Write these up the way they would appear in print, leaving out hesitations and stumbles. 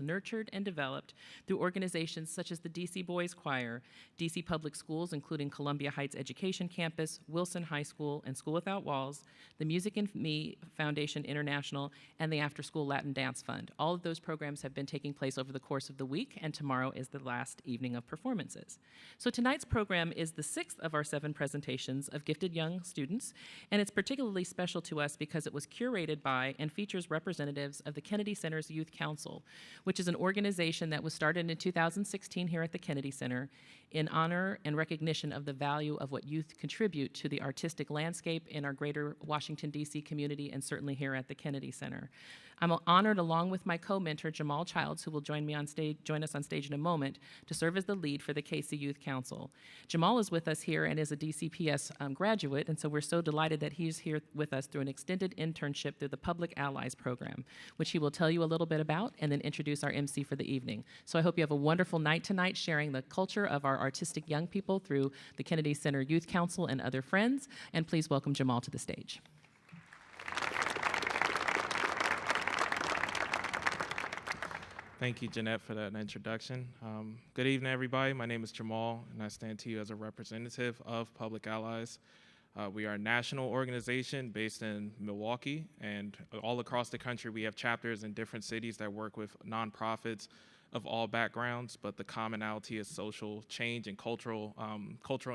nurtured and developed through organizations such as the DC Boys Choir, DC Public Schools, including Columbia Heights Education Campus, Wilson High School, and School Without Walls, the Music and Me Foundation International, and the After School Latin Dance Fund. All of those programs have been taking place over the course of the week, and tomorrow is the last evening of performances. So tonight's program is the 6th of our 7 presentations of gifted young students, and it's particularly special to us because it was curated by and features representatives of the Kennedy Center's Youth Council, which is an organization that was started in 2016 here at the Kennedy Center in honor and recognition of the value of what youth contribute to the artistic landscape in our greater Washington, D.C. community, and certainly here at the Kennedy Center. I'm honored, along with my co-mentor, Jamal Childs, who will join us on stage in a moment, to serve as the lead for the KC Youth Council. Jamal is with us here and is a DCPS graduate, and so we're so delighted that he's here with us through an extended internship through the Public Allies program, which he will tell you a little bit about and then introduce our MC for the evening. So I hope you have a wonderful night tonight, sharing the culture of our artistic young people through the Kennedy Center Youth Council and other friends, and please welcome Jamal to the stage. Thank you, Jeanette, for that introduction. Good evening, everybody. My name is Jamal, and I stand to you as a representative of Public Allies. We are a national organization based in Milwaukee, and all across the country we have chapters in different cities that work with nonprofits of all backgrounds, but the commonality is social change and cultural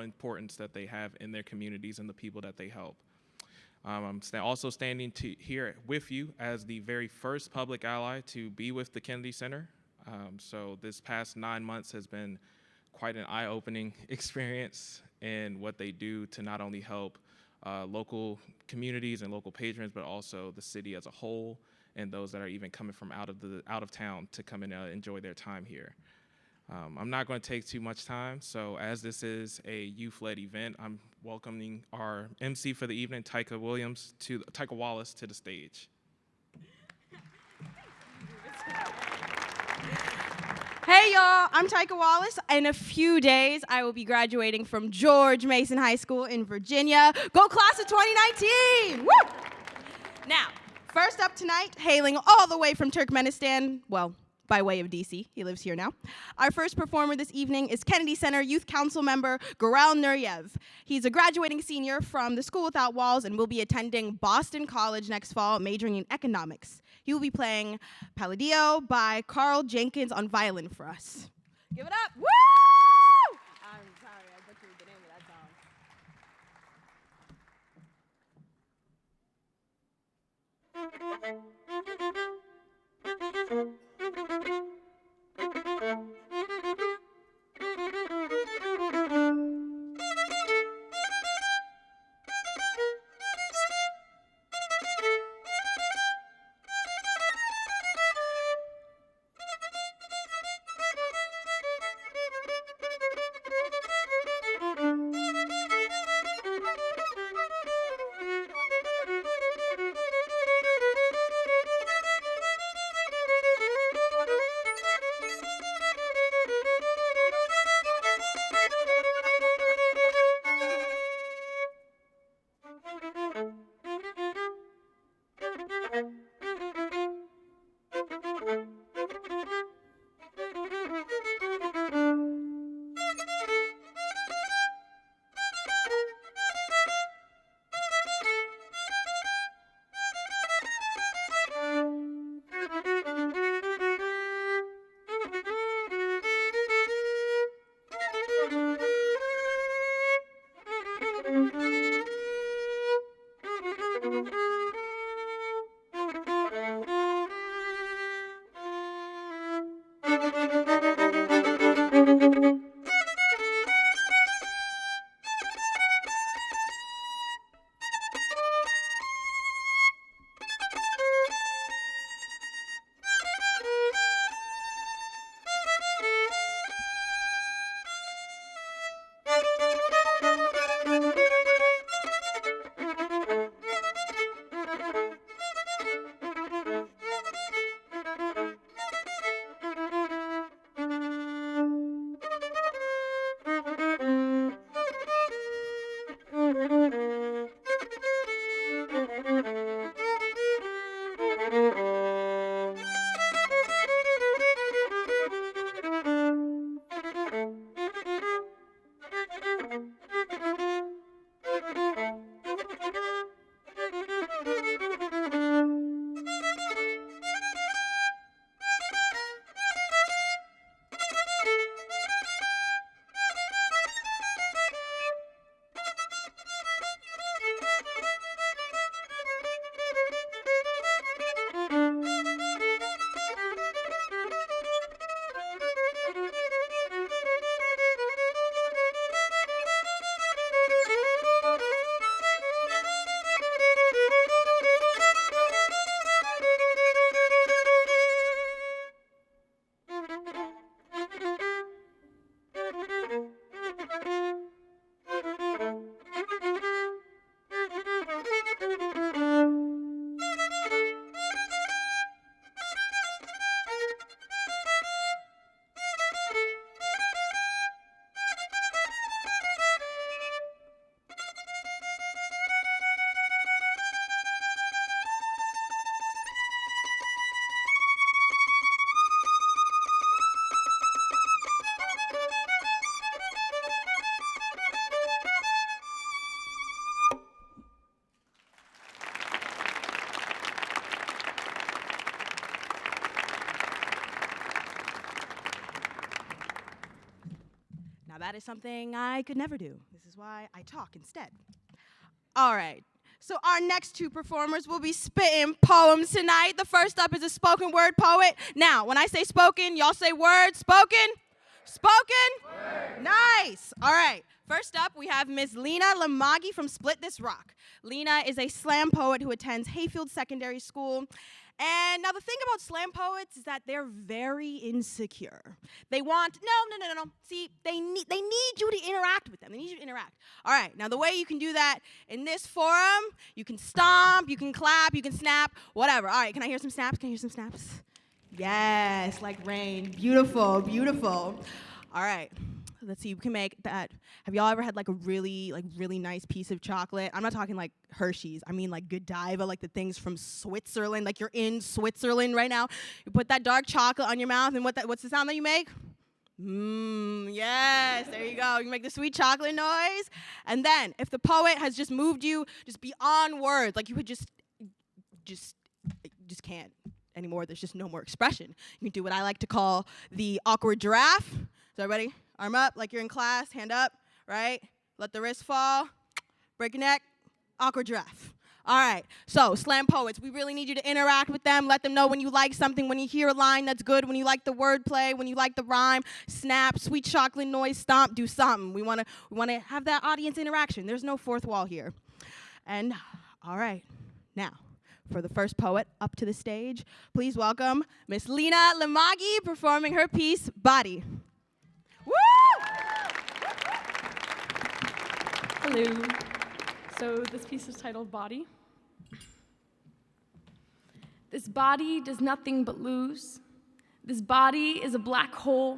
importance that they have in their communities and the people that they help. I'm also standing here with you as the very first public ally to be with the Kennedy Center. So this past 9 months has been quite an eye-opening experience in what they do to not only help local communities and local patrons, but also the city as a whole, and those that are even coming from out of town to come and enjoy their time here. I'm not going to take too much time, so as this is a youth-led event, I'm welcoming our MC for the evening, Tyka Wallace, to the stage. Hey y'all, I'm Tyka Wallace. In a few days, I will be graduating from George Mason High School in Virginia. Go class of 2019! Woo! Now, first up tonight, hailing all the way from Turkmenistan, well, by way of DC, he lives here now. Our first performer this evening is Kennedy Center Youth Council member Goral Nuryev. He's a graduating senior from the School Without Walls and will be attending Boston College next fall, majoring in economics. He will be playing Palladio by Carl Jenkins on violin for us. Give it up. Woo! I'm sorry, I butchered the name of that song. that is something I could never do. This is why I talk instead. All right. So our next two performers will be spitting poems tonight. The first up is a spoken word poet. Now, when I say spoken, y'all say word. Spoken? Spoken? Word. Nice. All right. First up, we have Ms. Lena Lamagi from Split This Rock. Lena is a slam poet who attends Hayfield Secondary School. And now the thing about slam poets is that they're very insecure. They want, no. See, they need you to interact with them. They need you to interact. All right, now the way you can do that in this forum, you can stomp, you can clap, you can snap, whatever. All right, can I hear some snaps? Can I hear some snaps? Yes, like rain. Beautiful, beautiful. All right. Let's see, you can make that. Have y'all ever had like a really nice piece of chocolate? I'm not talking like Hershey's. I mean like Godiva, like the things from Switzerland. Like you're in Switzerland right now. You put that dark chocolate on your mouth, and what's the sound that you make? Yes, there you go. You make the sweet chocolate noise. And then if the poet has just moved you just beyond words, like you would just can't anymore. There's just no more expression. You can do what I like to call the awkward giraffe. So everybody, arm up like you're in class, hand up, right? Let the wrist fall, break your neck, awkward giraffe. All right, so slam poets, we really need you to interact with them. Let them know when you like something, when you hear a line that's good, when you like the wordplay, when you like the rhyme, snap, sweet chocolate noise, stomp, do something. We wanna have that audience interaction. There's no fourth wall here. And all right, now, for the first poet up to the stage, please welcome Miss Lena Lamagi performing her piece, Body. Woo! Hello. So this piece is titled Body. This body does nothing but lose. This body is a black hole.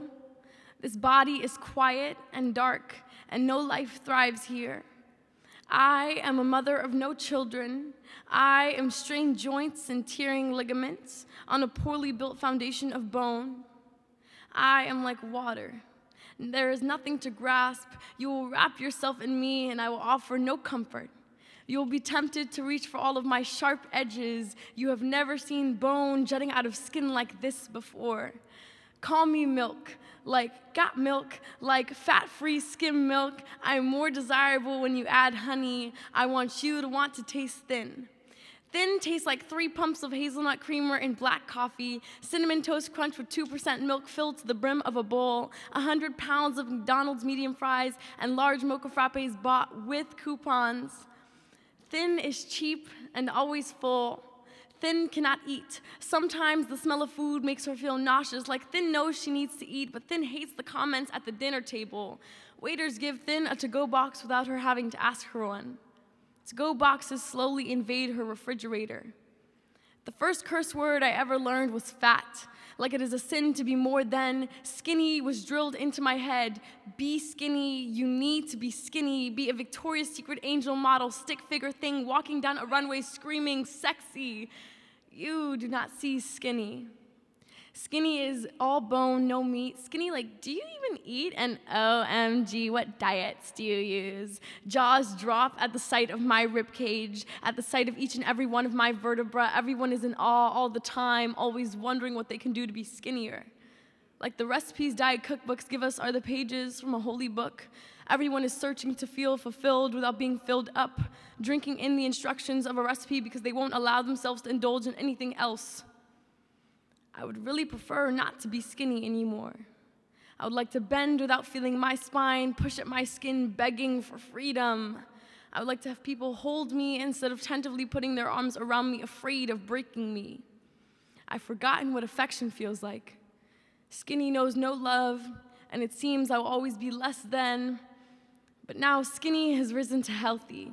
This body is quiet and dark, and no life thrives here. I am a mother of no children. I am strained joints and tearing ligaments on a poorly built foundation of bone. I am like water. There is nothing to grasp. You will wrap yourself in me, and I will offer no comfort. You will be tempted to reach for all of my sharp edges. You have never seen bone jutting out of skin like this before. Call me milk, like got milk, like fat-free skim milk. I am more desirable when you add honey. I want you to want to taste thin. Thin tastes like 3 pumps of hazelnut creamer in black coffee, cinnamon toast crunch with 2% milk filled to the brim of a bowl, 100 pounds of McDonald's medium fries, and large mocha frappes bought with coupons. Thin is cheap and always full. Thin cannot eat. Sometimes the smell of food makes her feel nauseous, like Thin knows she needs to eat, but Thin hates the comments at the dinner table. Waiters give Thin a to-go box without her having to ask for one. To-go boxes slowly invade her refrigerator. The first curse word I ever learned was fat. Like it is a sin to be more than. Skinny was drilled into my head. Be skinny, you need to be skinny. Be a Victoria's Secret angel model, stick figure thing, walking down a runway screaming sexy. You do not see skinny. Skinny is all bone, no meat. Skinny, like, do you even eat? And OMG, what diets do you use? Jaws drop at the sight of my ribcage, at the sight of each and every one of my vertebrae. Everyone is in awe all the time, always wondering what they can do to be skinnier. Like the recipes diet cookbooks give us are the pages from a holy book. Everyone is searching to feel fulfilled without being filled up, drinking in the instructions of a recipe because they won't allow themselves to indulge in anything else. I would really prefer not to be skinny anymore. I would like to bend without feeling my spine, push at my skin, begging for freedom. I would like to have people hold me instead of tentatively putting their arms around me, afraid of breaking me. I've forgotten what affection feels like. Skinny knows no love, and it seems I will always be less than. But now skinny has risen to healthy.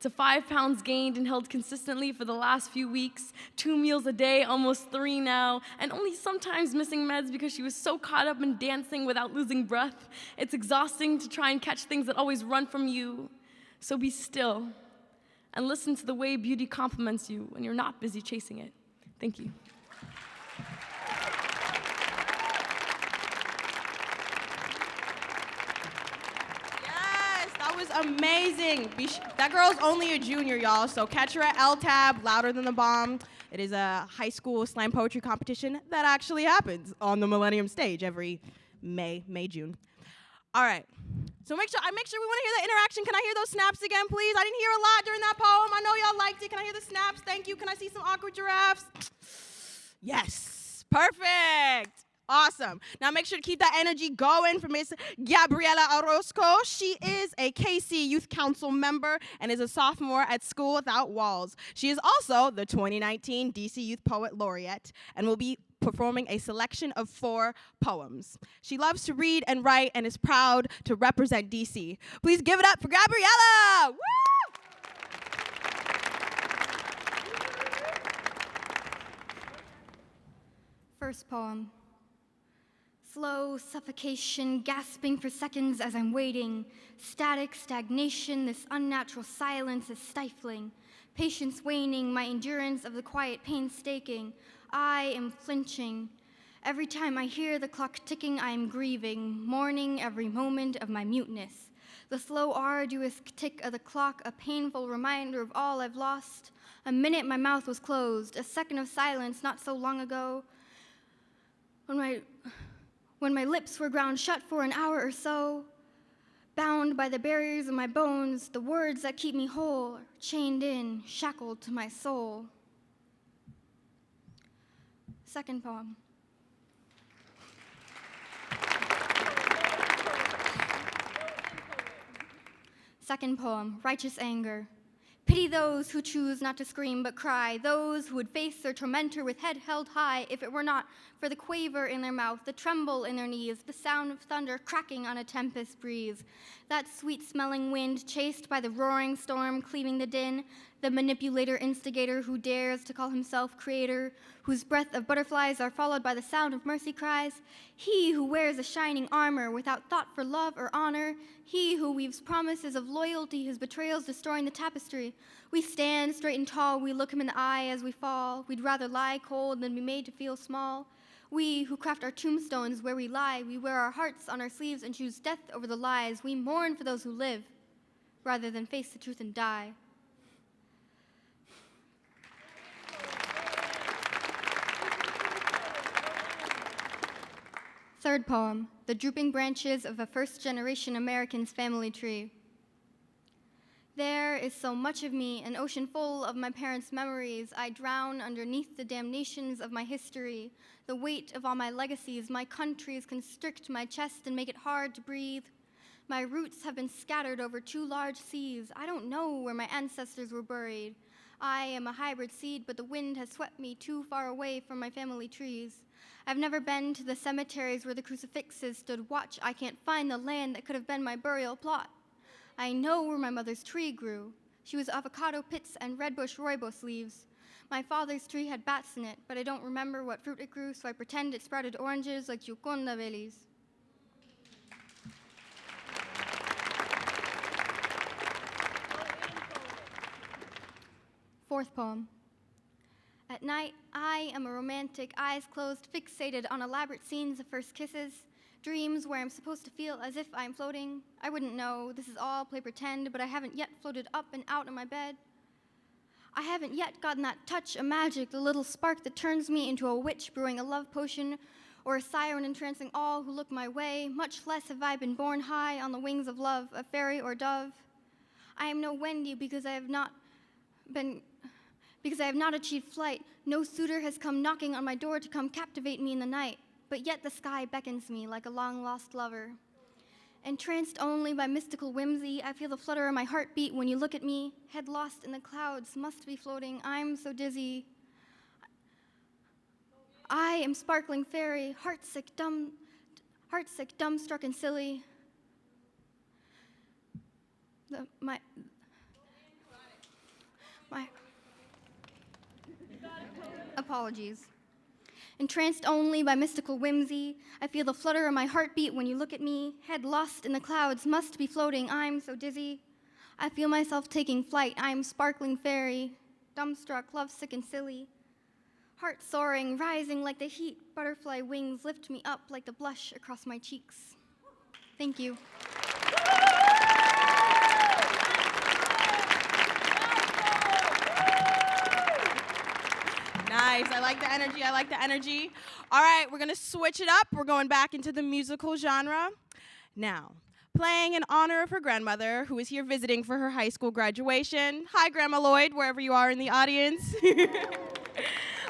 To 5 pounds gained and held consistently for the last few weeks, 2 meals a day, almost 3 now, and only sometimes missing meds because she was so caught up in dancing without losing breath. It's exhausting to try and catch things that always run from you. So be still and listen to the way beauty compliments you when you're not busy chasing it. Thank you. Amazing. That girl's only a junior, y'all, so catch her at LTAB, Louder Than the Bomb. It is a high school slam poetry competition that actually happens on the Millennium stage every May, June. All right. So make sure we want to hear the interaction. Can I hear those snaps again, please? I didn't hear a lot during that poem. I know y'all liked it. Can I hear the snaps? Thank you. Can I see some awkward giraffes? Yes. Perfect. Awesome. Now make sure to keep that energy going for Miss Gabriela Orozco. She is a KC Youth Council member and is a sophomore at School Without Walls. She is also the 2019 DC Youth Poet Laureate and will be performing a selection of 4 poems. She loves to read and write and is proud to represent DC. Please give it up for Gabriela! Woo! First poem. Slow suffocation, gasping for seconds as I'm waiting. Static stagnation, this unnatural silence is stifling. Patience waning, my endurance of the quiet painstaking. I am flinching. Every time I hear the clock ticking, I am grieving, mourning every moment of my muteness. The slow, arduous tick of the clock, a painful reminder of all I've lost. A minute my mouth was closed, a second of silence not so long ago. When my lips were ground shut for an hour or so, bound by the barriers of my bones, the words that keep me whole, chained in, shackled to my soul. Second poem. Second poem, righteous anger. Pity those who choose not to scream but cry, those who would face their tormentor with head held high if it were not for the quaver in their mouth, the tremble in their knees, the sound of thunder cracking on a tempest breeze, that sweet-smelling wind chased by the roaring storm cleaving the din, the manipulator instigator who dares to call himself creator, whose breath of butterflies are followed by the sound of mercy cries, he who wears a shining armor without thought for love or honor, he who weaves promises of loyalty, his betrayals destroying the tapestry. We stand straight and tall, we look him in the eye as we fall. We'd rather lie cold than be made to feel small. We who craft our tombstones where we lie, we wear our hearts on our sleeves and choose death over the lies. We mourn for those who live, rather than face the truth and die. Third poem, the drooping branches of a first-generation American's family tree. There is so much of me, an ocean full of my parents' memories. I drown underneath the damnations of my history. The weight of all my legacies, my countries constrict my chest and make it hard to breathe. My roots have been scattered over 2 large seas. I don't know where my ancestors were buried. I am a hybrid seed, but the wind has swept me too far away from my family trees. I've never been to the cemeteries where the crucifixes stood watch. I can't find the land that could have been my burial plot. I know where my mother's tree grew. She was avocado pits and redbush rooibos leaves. My father's tree had bats in it, but I don't remember what fruit it grew, so I pretend it sprouted oranges like Gioconda Velis. Fourth poem. At night, I am a romantic, eyes closed, fixated on elaborate scenes of first kisses, dreams where I'm supposed to feel as if I'm floating. I wouldn't know, this is all play pretend, but I haven't yet floated up and out of my bed. I haven't yet gotten that touch of magic, the little spark that turns me into a witch brewing a love potion, or a siren entrancing all who look my way. Much less have I been borne high on the wings of love, a fairy or dove. I am no Wendy because I have not achieved flight. No suitor has come knocking on my door to come captivate me in the night, but yet the sky beckons me like a long-lost lover. Entranced only by mystical whimsy, I feel the flutter of my heartbeat when you look at me. Head lost in the clouds, must be floating, I'm so dizzy. I am sparkling fairy, heartsick, dumbstruck and silly. My apologies. Entranced only by mystical whimsy, I feel the flutter of my heartbeat when you look at me. Head lost in the clouds, must be floating, I'm so dizzy. I feel myself taking flight, I am sparkling fairy, dumbstruck, lovesick and silly. Heart soaring, rising like the heat, butterfly wings lift me up like the blush across my cheeks. Thank you. Nice, I like the energy, All right, we're gonna switch it up. We're going back into the musical genre. Now, playing in honor of her grandmother, who is here visiting for her high school graduation. Hi, Grandma Lloyd, wherever you are in the audience.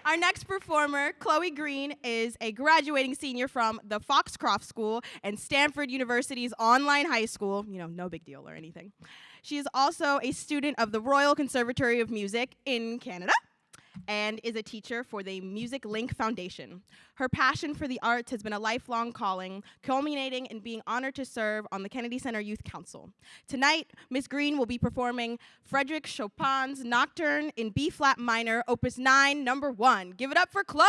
Our next performer, Chloe Green, is a graduating senior from the Foxcroft School and Stanford University's online high school. You know, no big deal or anything. She is also a student of the Royal Conservatory of Music in Canada and is a teacher for the Music Link Foundation. Her passion for the arts has been a lifelong calling, culminating in being honored to serve on the Kennedy Center Youth Council. Tonight, Ms. Green will be performing Frédéric Chopin's Nocturne in B-flat minor, Opus 9, number 1. Give it up for Chloe!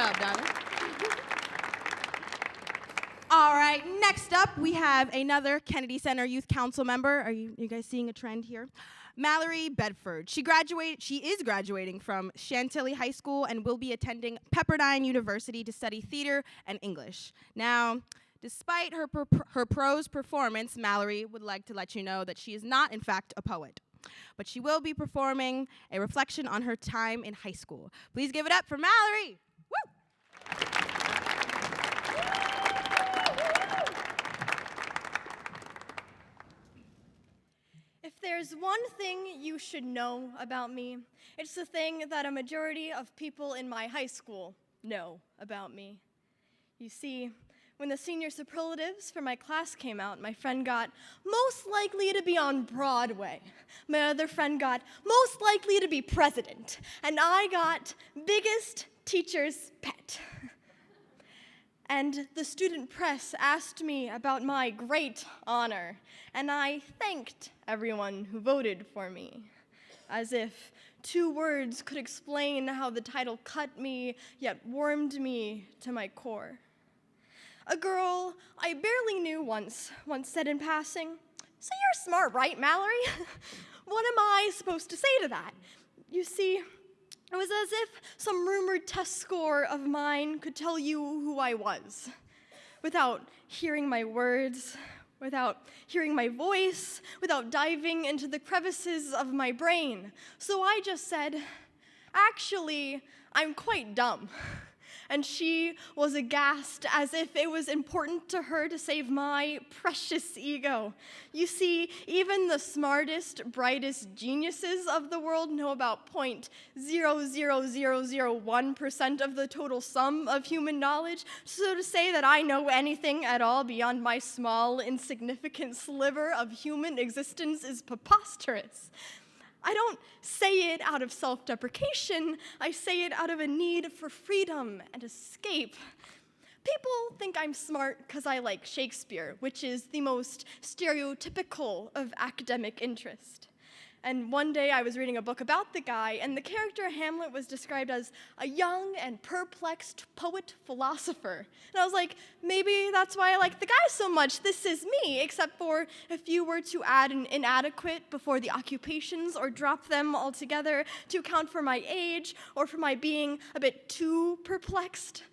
job, darling. All right, next up, we have another Kennedy Center Youth Council member. Are you guys seeing a trend here? Mallory Bedford. She is graduating from Chantilly High School and will be attending Pepperdine University to study theater and English. Now, despite her prose performance, Mallory would like to let you know that she is not, in fact, a poet. But she will be performing a reflection on her time in high school. Please give it up for Mallory. Woo! If there's one thing you should know about me, it's the thing that a majority of people in my high school know about me. You see, when the senior superlatives for my class came out, my friend got most likely to be on Broadway. My other friend got most likely to be president. And I got biggest teacher's pet. And the student press asked me about my great honor, and I thanked everyone who voted for me, as if 2 words could explain how the title cut me, yet warmed me to my core. A girl I barely knew once said in passing, "So you're smart, right, Mallory?" What am I supposed to say to that? You see, it was as if some rumored test score of mine could tell you who I was, without hearing my words, without hearing my voice, without diving into the crevices of my brain. So I just said, "Actually, I'm quite dumb." And she was aghast, as if it was important to her to save my precious ego. You see, even the smartest, brightest geniuses of the world know about 0.00001% of the total sum of human knowledge. So to say that I know anything at all beyond my small, insignificant sliver of human existence is preposterous. I don't say it out of self-deprecation. I say it out of a need for freedom and escape. People think I'm smart because I like Shakespeare, which is the most stereotypical of academic interest. And one day I was reading a book about the guy, and the character Hamlet was described as a young and perplexed poet-philosopher. And I was like, maybe that's why I like the guy so much. This is me, except for if you were to add an inadequate before the occupations or drop them altogether to account for my age or for my being a bit too perplexed.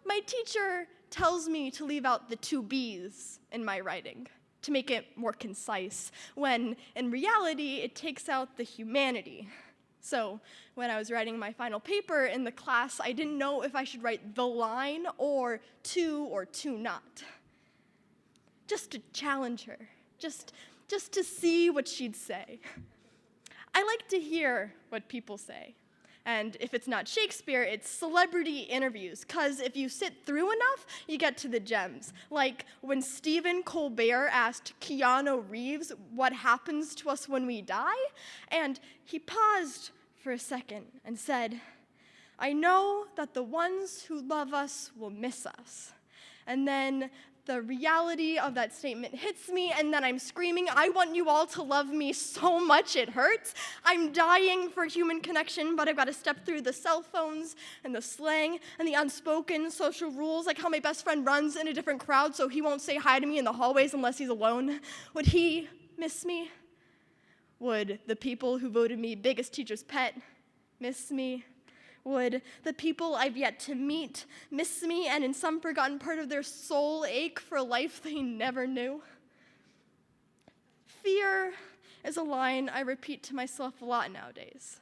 My teacher tells me to leave out the 2 B's in my writing, to make it more concise, when in reality it takes out the humanity. So when I was writing my final paper in the class, I didn't know if I should write the line or two not. Just to challenge her, just to see what she'd say. I like to hear what people say. And if it's not Shakespeare, it's celebrity interviews, because if you sit through enough, you get to the gems. Like when Stephen Colbert asked Keanu Reeves what happens to us when we die, and he paused for a second and said, "I know that the ones who love us will miss us." And then the reality of that statement hits me, and then I'm screaming, "I want you all to love me so much it hurts. I'm dying for human connection, but I've got to step through the cell phones and the slang and the unspoken social rules, like how my best friend runs in a different crowd so he won't say hi to me in the hallways unless he's alone. Would he miss me? Would the people who voted me biggest teacher's pet miss me? Would the people I've yet to meet miss me and in some forgotten part of their soul ache for a life they never knew?" Fear is a line I repeat to myself a lot nowadays.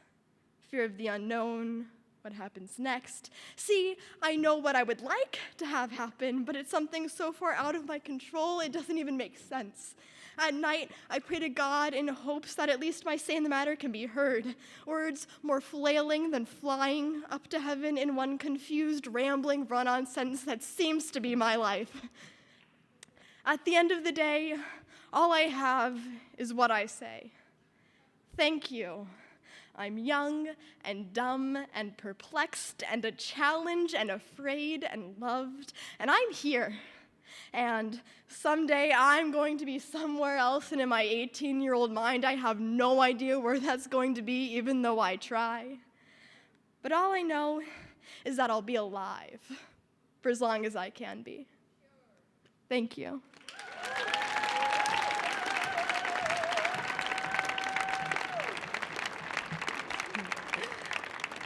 Fear of the unknown, what happens next. See, I know what I would like to have happen, but it's something so far out of my control it doesn't even make sense. At night, I pray to God in hopes that at least my say in the matter can be heard. Words more flailing than flying up to heaven in one confused, rambling, run-on sentence that seems to be my life. At the end of the day, all I have is what I say. Thank you. I'm young and dumb and perplexed and a challenge and afraid and loved, and I'm here. And someday I'm going to be somewhere else, and in my 18-year-old mind, I have no idea where that's going to be, even though I try. But all I know is that I'll be alive for as long as I can be. Thank you.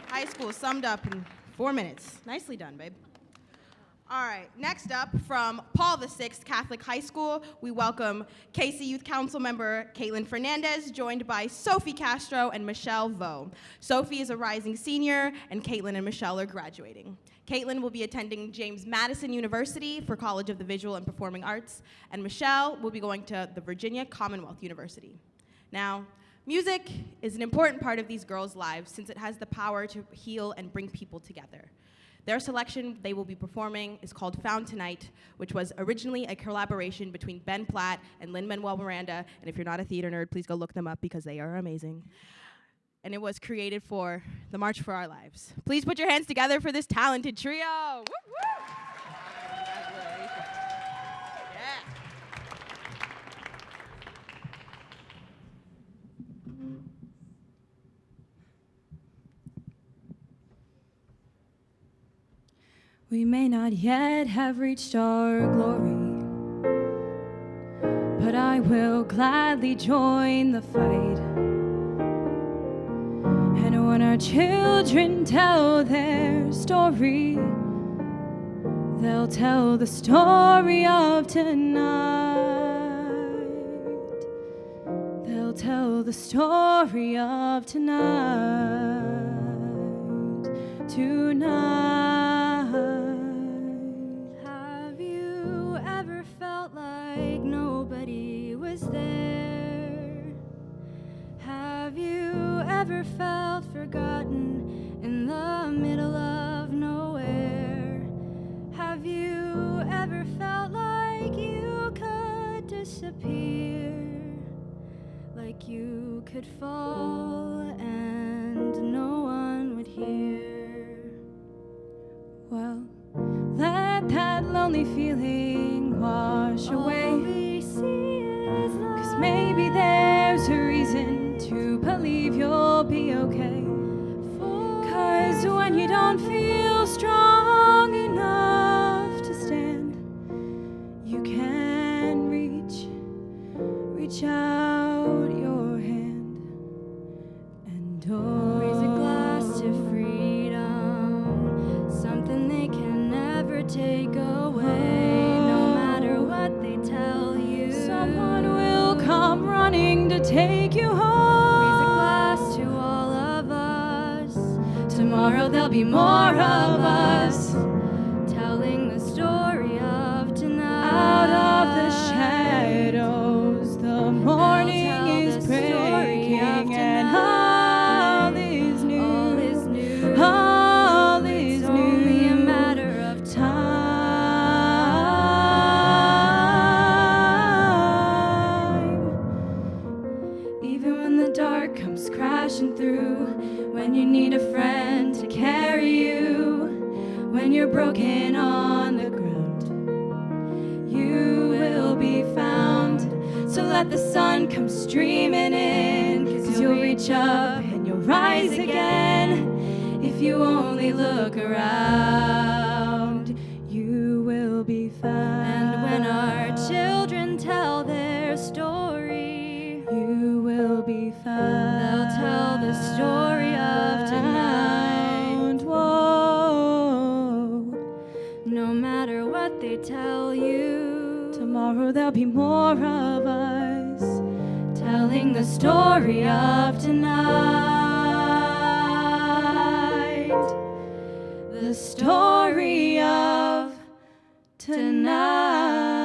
High school summed up in 4 minutes. Nicely done, babe. All right, next up from Paul VI Catholic High School, we welcome KC Youth Council member Caitlin Fernandez, joined by Sophie Castro and Michelle Vo. Sophie is a rising senior, and Caitlin and Michelle are graduating. Caitlin will be attending James Madison University for College of the Visual and Performing Arts, and Michelle will be going to the Virginia Commonwealth University. Now, music is an important part of these girls' lives since it has the power to heal and bring people together. Their selection they will be performing is called Found Tonight, which was originally a collaboration between Ben Platt and Lin-Manuel Miranda, and if you're not a theater nerd, please go look them up because they are amazing. And it was created for the March for Our Lives. Please put your hands together for this talented trio. Woo, woo. Yeah. We may not yet have reached our glory, but I will gladly join the fight. And when our children tell their story, they'll tell the story of tonight. They'll tell the story of tonight. Have you ever felt like nobody was there? Have you ever felt forgotten in the middle of nowhere? Have you ever felt like you could disappear? Like you could fall and no one would hear? Well, let that lonely feeling wash away. 'Cause maybe there's a reason to believe you'll be okay. 'Cause when you don't feel strong enough to stand, you can reach out your hand and raise a glass to freedom, something they can never take away. No matter what they tell you, someone will come running to take you home. Raise a glass to all of us. Tomorrow there'll be more of us, telling the story of tonight. Out of the shadows, the morning is breaking, and all is new. All is new. All is new. It's only a matter of time. Even when the dark comes crashing through, when you need a friend to carry you, when you're broken on the ground, you will be found. So let the sun come streaming in, 'cause you'll reach up and you'll rise again. If you only look around, you will be found. And when our children tell their story, you will be found. They'll tell the story of tonight. Whoa. No matter what they tell you, tomorrow there'll be more of us, telling the story of tonight. The story of tonight.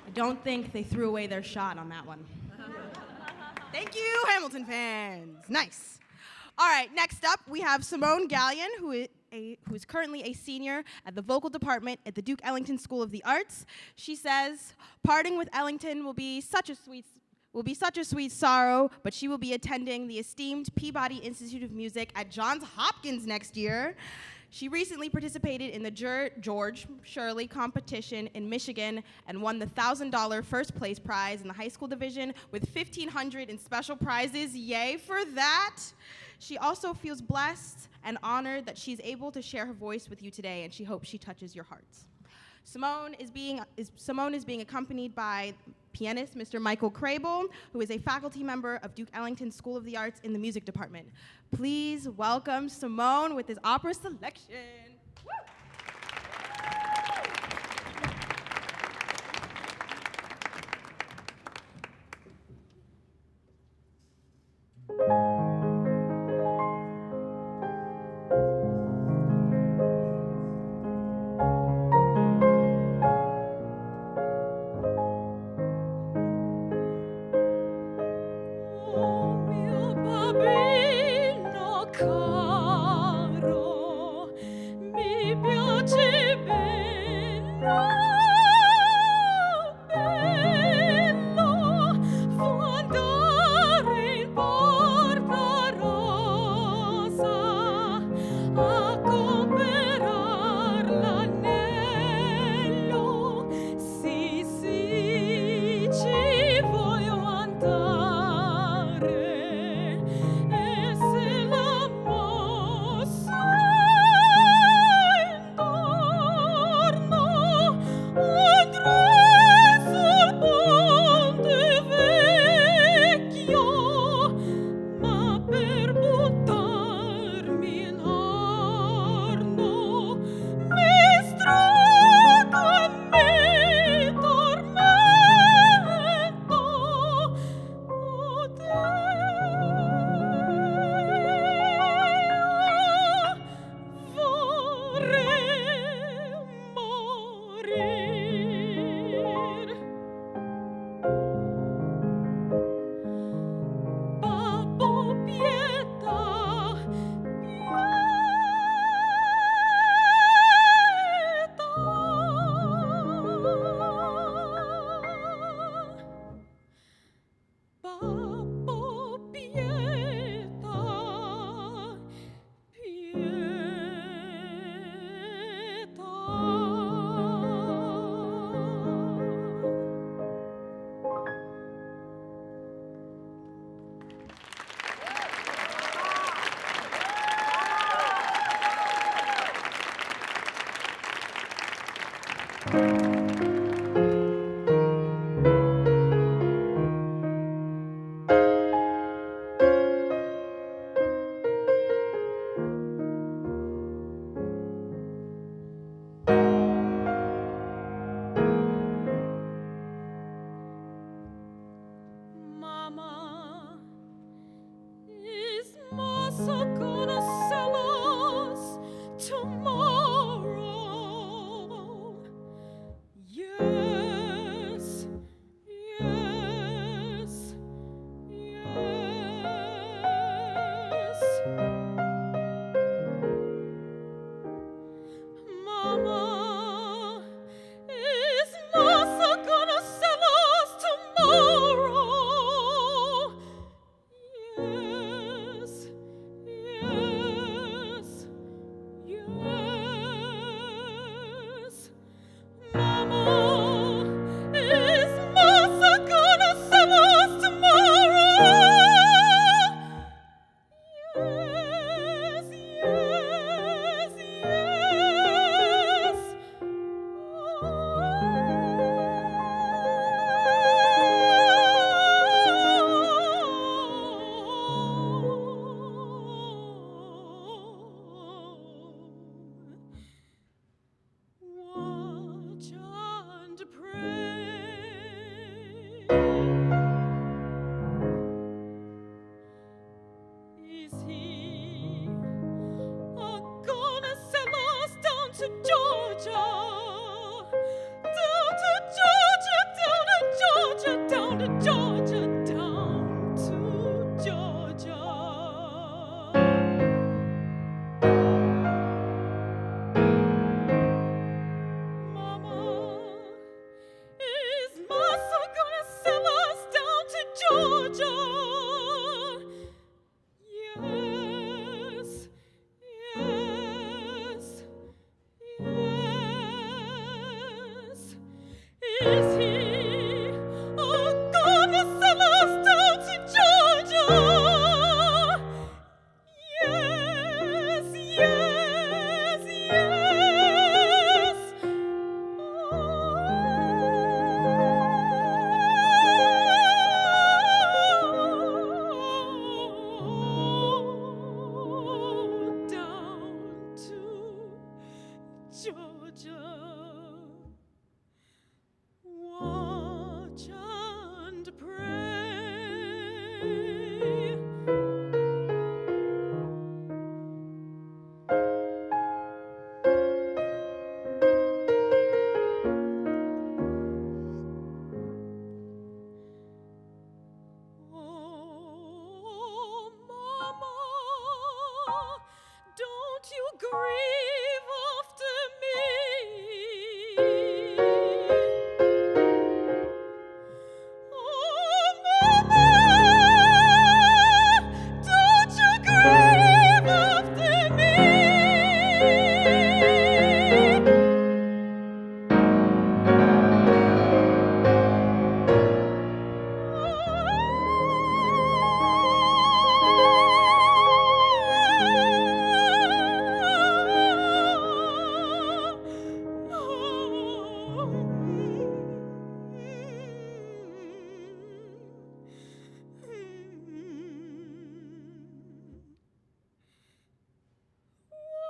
I don't think they threw away their shot on that one. Thank you, Hamilton fans. Nice. All right, next up, we have Simone Gallion, who is currently a senior at the vocal department at the Duke Ellington School of the Arts. She says, parting with Ellington will be such a sweet will be such a sweet sorrow, but she will be attending the esteemed Peabody Institute of Music at Johns Hopkins next year. She recently participated in the George Shirley competition in Michigan and won the $1,000 first place prize in the high school division with $1,500 in special prizes. Yay for that! She also feels blessed and honored that she's able to share her voice with you today, and she hopes she touches your hearts. Simone is being accompanied by pianist Mr. Michael Crable, who is a faculty member of Duke Ellington School of the Arts in the music department. Please welcome Simone with his opera selection. Woo! is he? Oh, come send us down to Georgia. Yes, yes, yes. Oh, down to Georgia. Watch and pray. Oh, Mama, don't you grieve after me. Oh, Mama, don't you grieve after me.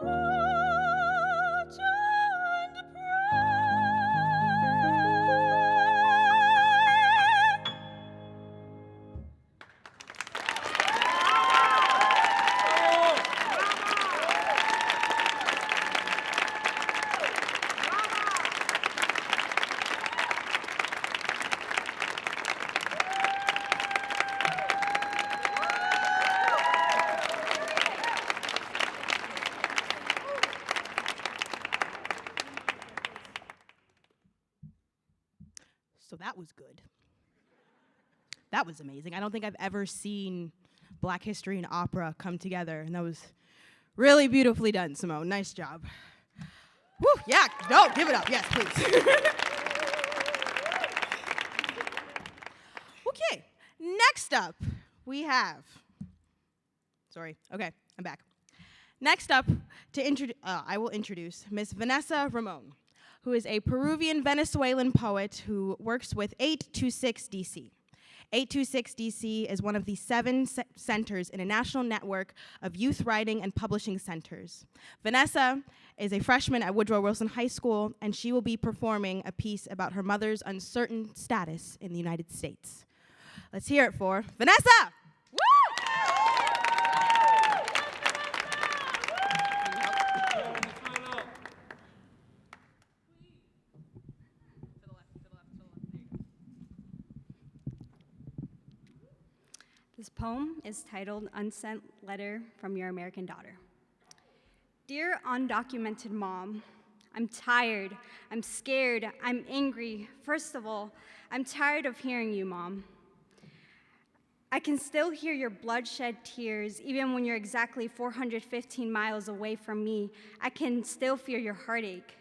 Watch and pray. So that was good. That was amazing. I don't think I've ever seen Black history and opera come together, and that was really beautifully done, Simone. Nice job. Woo, yeah, no, give it up. Yes, please. Okay, next up, we have, sorry, okay, I'm back. Next up, I will introduce Miss Vanessa Ramon, who is a Peruvian Venezuelan poet who works with 826 DC. 826 DC is one of the 7 centers in a national network of youth writing and publishing centers. Vanessa is a freshman at Woodrow Wilson High School, and she will be performing a piece about her mother's uncertain status in the United States. Let's hear it for Vanessa! This poem is titled Unsent Letter from Your American Daughter. Dear undocumented mom, I'm tired, I'm scared, I'm angry. First of all, I'm tired of hearing you, Mom. I can still hear your bloodshed tears, even when you're exactly 415 miles away from me. I can still feel your heartache.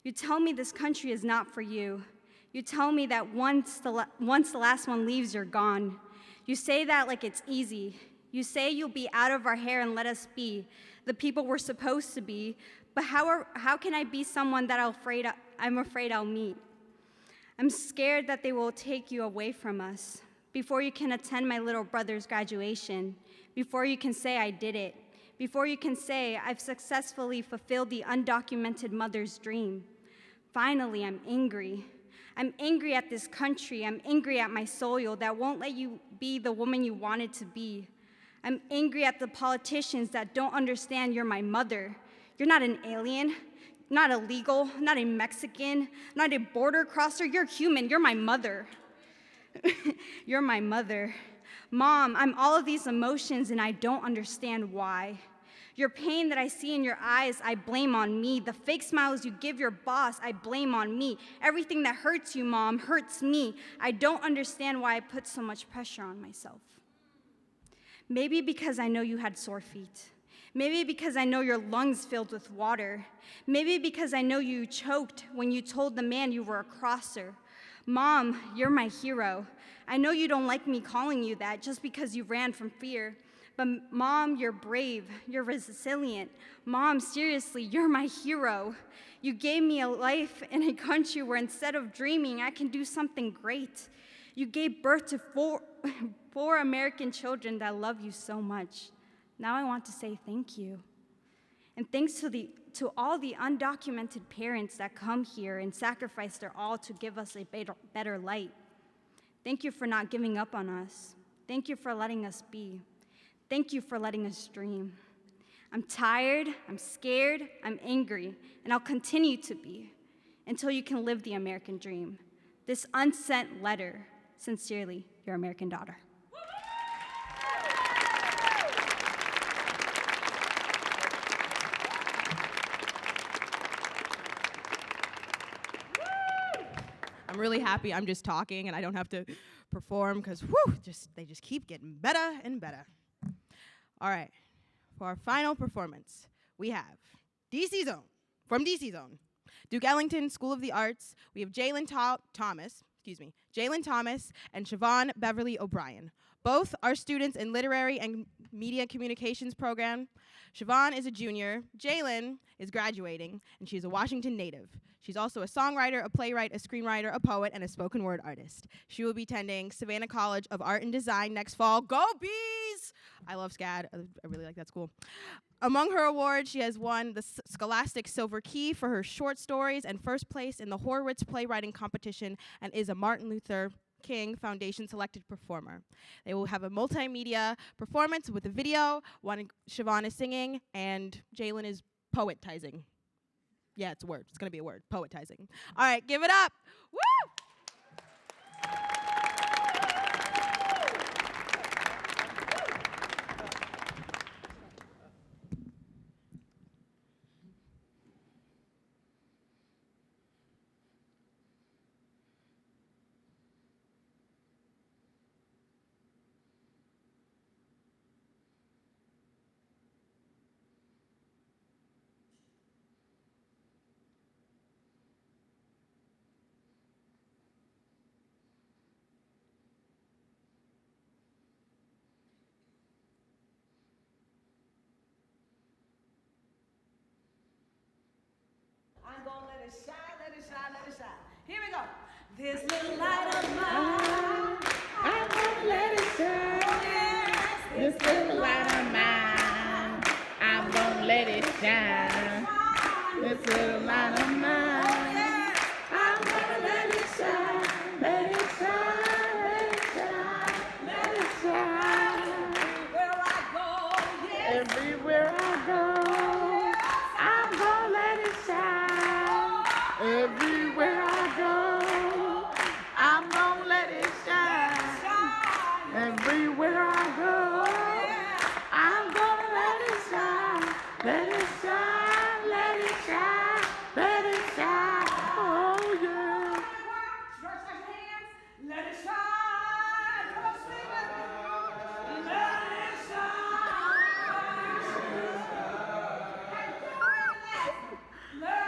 You tell me this country is not for you. You tell me that once the last one leaves, you're gone. You say that like it's easy. You say you'll be out of our hair and let us be the people we're supposed to be, but how can I be someone that I'm afraid I'll meet? I'm scared that they will take you away from us before you can attend my little brother's graduation, before you can say I did it, before you can say I've successfully fulfilled the undocumented mother's dream. Finally, I'm angry. I'm angry at this country. I'm angry at my soil that won't let you be the woman you wanted to be. I'm angry at the politicians that don't understand you're my mother. You're not an alien, not illegal, not a Mexican, not a border crosser. You're human. You're my mother. You're my mother. Mom, I'm all of these emotions and I don't understand why. Your pain that I see in your eyes, I blame on me. The fake smiles you give your boss, I blame on me. Everything that hurts you, Mom, hurts me. I don't understand why I put so much pressure on myself. Maybe because I know you had sore feet. Maybe because I know your lungs filled with water. Maybe because I know you choked when you told the man you were a crosser. Mom, you're my hero. I know you don't like me calling you that just because you ran from fear. But Mom, you're brave, you're resilient. Mom, seriously, you're my hero. You gave me a life in a country where instead of dreaming, I can do something great. You gave birth to four American children that love you so much. Now I want to say thank you. And thanks to all the undocumented parents that come here and sacrifice their all to give us a better light. Thank you for not giving up on us. Thank you for letting us be. Thank you for letting us dream. I'm tired, I'm scared, I'm angry, and I'll continue to be until you can live the American dream. This unsent letter, sincerely, your American daughter. I'm really happy I'm just talking and I don't have to perform because they just keep getting better and better. All right, for our final performance, we have DC Zone, from DC Zone, Duke Ellington School of the Arts. We have Jalen Thomas and Siobhan Beverly O'Brien. Both are students in Literary and Media Communications program. Siobhan is a junior, Jalen is graduating, and she's a Washington native. She's also a songwriter, a playwright, a screenwriter, a poet, and a spoken word artist. She will be attending Savannah College of Art and Design next fall. Go Bees! I love SCAD. I really like that school. Among her awards, she has won the Scholastic Silver Key for her short stories and first place in the Horowitz Playwriting Competition and is a Martin Luther King Foundation selected performer. They will have a multimedia performance with a video. Siobhan is singing and Jalen is poetizing. Yeah, it's a word. It's going to be a word. Poetizing. All right, give it up. Woo! I'm gonna let it shine, let it shine, let it shine. Here we go. This little light of mine, I'm gonna let it shine. Oh, yes. This little light of mine, I'm gonna let it shine. This little light of mine, oh, yes. I'm gonna let it shine, let it shine, let it shine, let it shine. Everywhere I go, yes. Everywhere I go, I'm gonna let it shine. Everywhere I go, I'm gonna let it shine. Everywhere I go, I'm gonna let it shine. Let it shine, let it shine, let it shine. Oh yeah. Stretch your hands, let it shine. Come on, sing it. Let it shine. Let it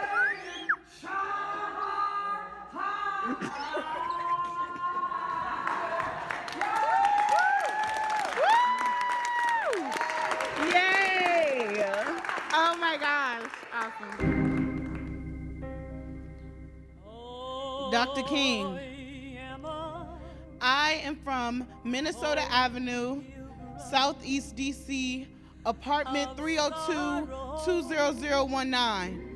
Yay! Oh my gosh, awesome. Dr. King, I am from Minnesota Avenue, Southeast DC, apartment 302-20019.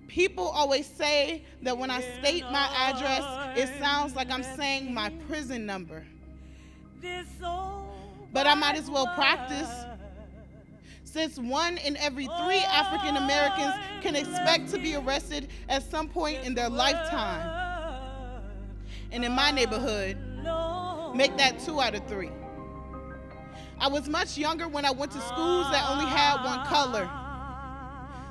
People always say that when I state my address, it sounds like I'm saying my prison number. But I might as well practice, since 1 in every 3 African Americans can expect to be arrested at some point in their lifetime. And in my neighborhood, make that 2 out of 3. I was much younger when I went to schools that only had one color.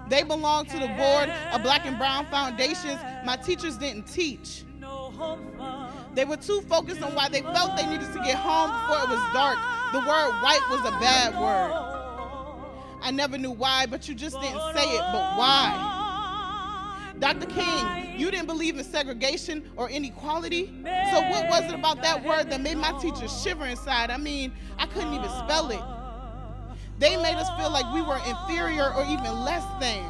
They belonged to the board of Black and Brown foundations my teachers didn't teach. They were too focused on why they felt they needed to get home before it was dark. The word white was a bad word. I never knew why, but you just didn't say it, but why? Dr. King, you didn't believe in segregation or inequality. So what was it about that word that made my teacher shiver inside? I mean, I couldn't even spell it. They made us feel like we were inferior or even less than.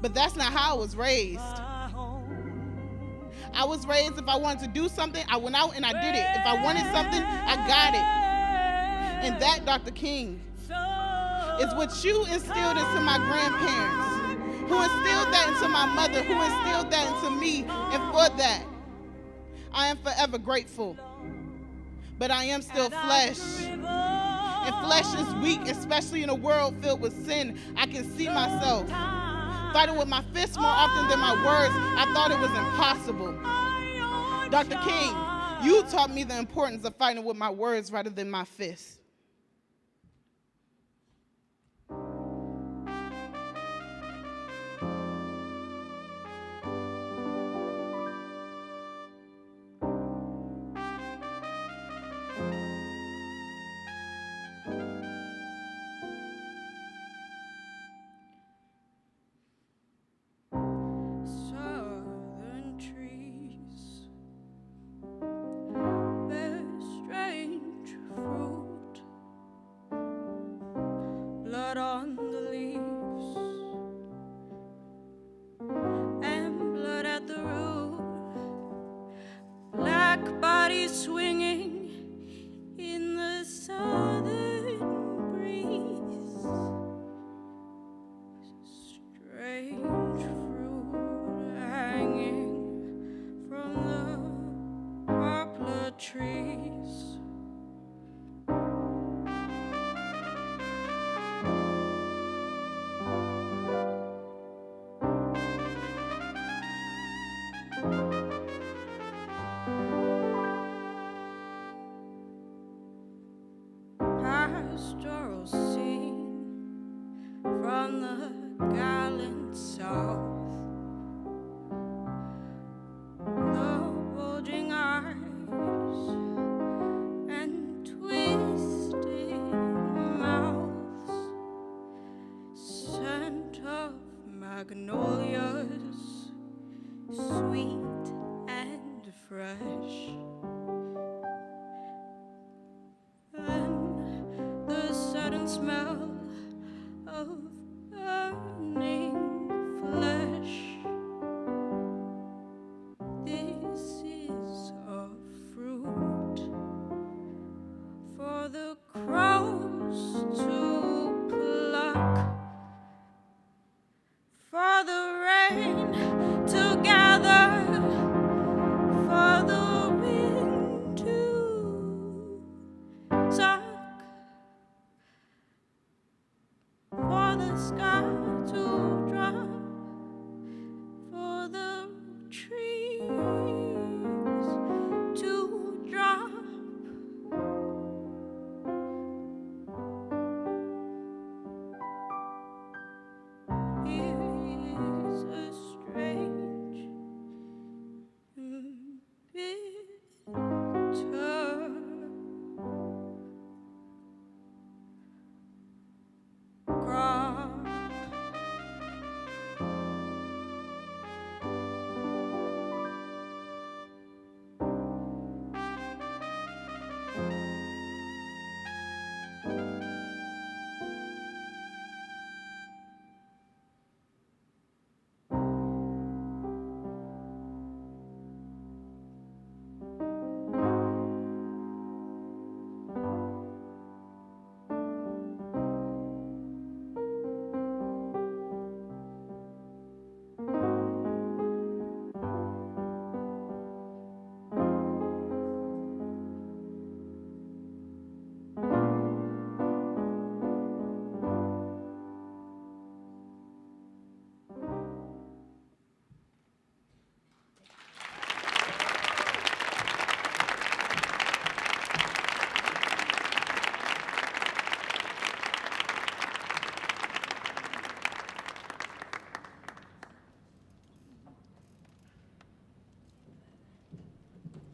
But that's not how I was raised. I was raised, if I wanted to do something, I went out and I did it. If I wanted something, I got it. And that, Dr. King, is what you instilled into my grandparents, who instilled that into my mother, who instilled that into me. And for that, I am forever grateful. But I am still flesh. And flesh is weak, especially in a world filled with sin. I can see myself fighting with my fists more often than my words. I thought it was impossible. Dr. King, you taught me the importance of fighting with my words rather than my fists. Magnolias, sweet and fresh. And the sudden smell of burning flesh. This is a fruit for the crows to pluck, for the rain to gather, for the wind to suck, for the sky to drop, for the trees to drop. Is a strange bitter crop.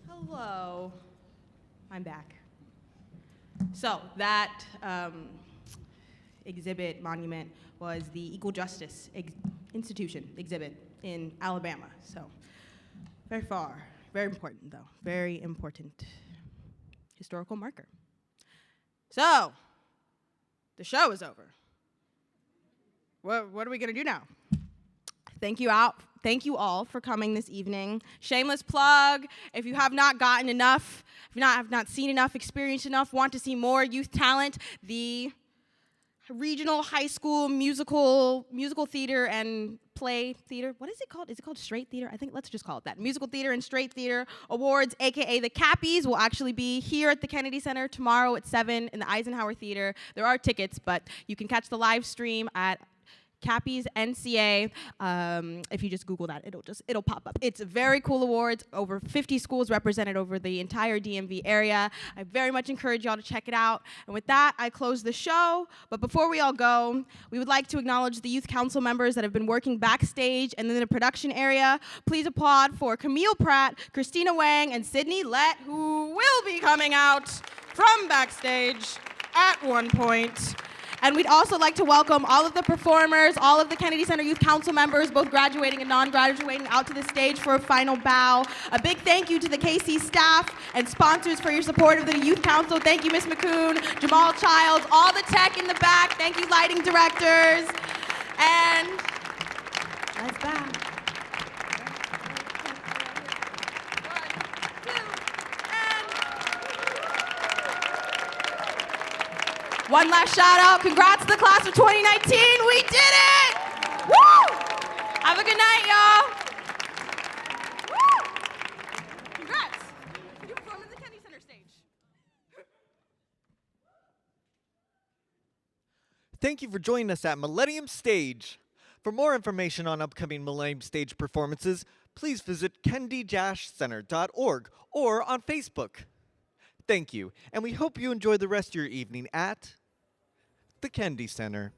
Hello, I'm back. So that exhibit monument was the equal justice institution exhibit in Alabama. So very far, very important though, very important historical marker. So the show is over. What are we gonna do now? Thank you all for coming this evening. Shameless plug, if you have not gotten enough, if you have not seen enough, experienced enough, want to see more youth talent, the regional high school musical theater and play theater, what is it called? Is it called straight theater? I think let's just call it that. Musical theater and straight theater awards, AKA the Cappies, will actually be here at the Kennedy Center tomorrow at 7 in the Eisenhower Theater. There are tickets, but you can catch the live stream at Cappies NCA. If you just Google that, it'll pop up. It's very cool awards. Over 50 schools represented over the entire DMV area. I very much encourage y'all to check it out. And with that, I close the show. But before we all go, we would like to acknowledge the youth council members that have been working backstage and in the production area. Please applaud for Camille Pratt, Christina Wang, and Sydney Lett, who will be coming out from backstage at one point. And we'd also like to welcome all of the performers, all of the Kennedy Center Youth Council members, both graduating and non-graduating, out to the stage for a final bow. A big thank you to the KC staff and sponsors for your support of the Youth Council. Thank you, Ms. McCoon, Jamal Childs, all the tech in the back. Thank you, lighting directors. And let's bow. One last shout out. Congrats to the class of 2019. We did it! Woo! Have a good night, y'all. Woo! Congrats. You performed at the Kennedy Center stage. Thank you for joining us at Millennium Stage. For more information on upcoming Millennium Stage performances, please visit kennedy-center.org or on Facebook. Thank you, and we hope you enjoy the rest of your evening at the Kennedy Center.